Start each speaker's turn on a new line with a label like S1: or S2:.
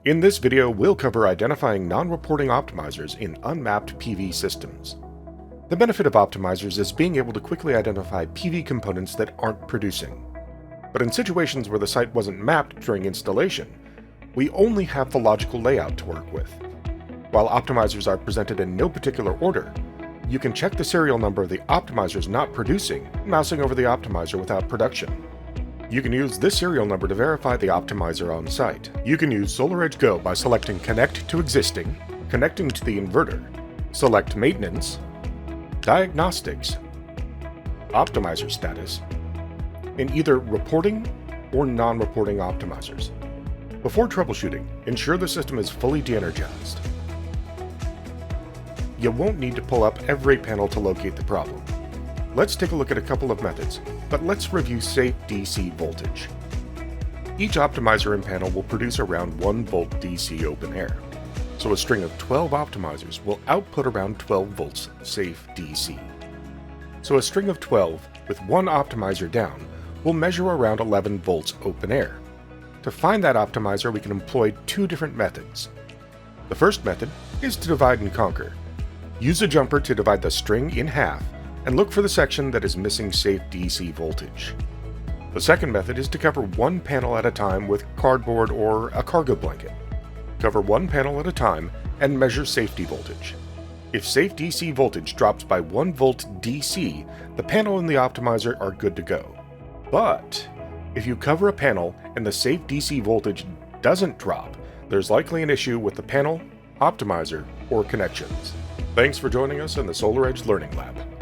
S1: In this video, we'll cover identifying non-reporting optimizers in unmapped PV systems. The benefit of optimizers is being able to quickly identify PV components that aren't producing. But in situations where the site wasn't mapped during installation, we only have the logical layout to work with. While optimizers are presented in no particular order, you can check the serial number of the optimizers not producing, mousing over the optimizer without production. You can use this serial number to verify the optimizer on site. You can use SolarEdge Go by selecting Connect to Existing, connecting to the inverter, select Maintenance, Diagnostics, Optimizer Status, in either reporting or non-reporting optimizers. Before troubleshooting, ensure the system is fully de-energized. You won't need to pull up every panel to locate the problem. Let's take a look at a couple of methods, but let's review SafeDC voltage. Each optimizer and panel will produce around 1 volt DC open air, so a string of 12 optimizers will output around 12 volts SafeDC. So a string of 12 with one optimizer down will measure around 11 volts open air. To find that optimizer, we can employ two different methods. The first method is to divide and conquer. Use a jumper to divide the string in half and look for the section that is missing SafeDC voltage. The second method is to cover one panel at a time with cardboard or a cargo blanket. Cover one panel at a time and measure safety voltage. If SafeDC voltage drops by 1 volt DC, the panel and the optimizer are good to go. But if you cover a panel and the SafeDC voltage doesn't drop, there's likely an issue with the panel, optimizer, or connections. Thanks for joining us in the SolarEdge Learning Lab.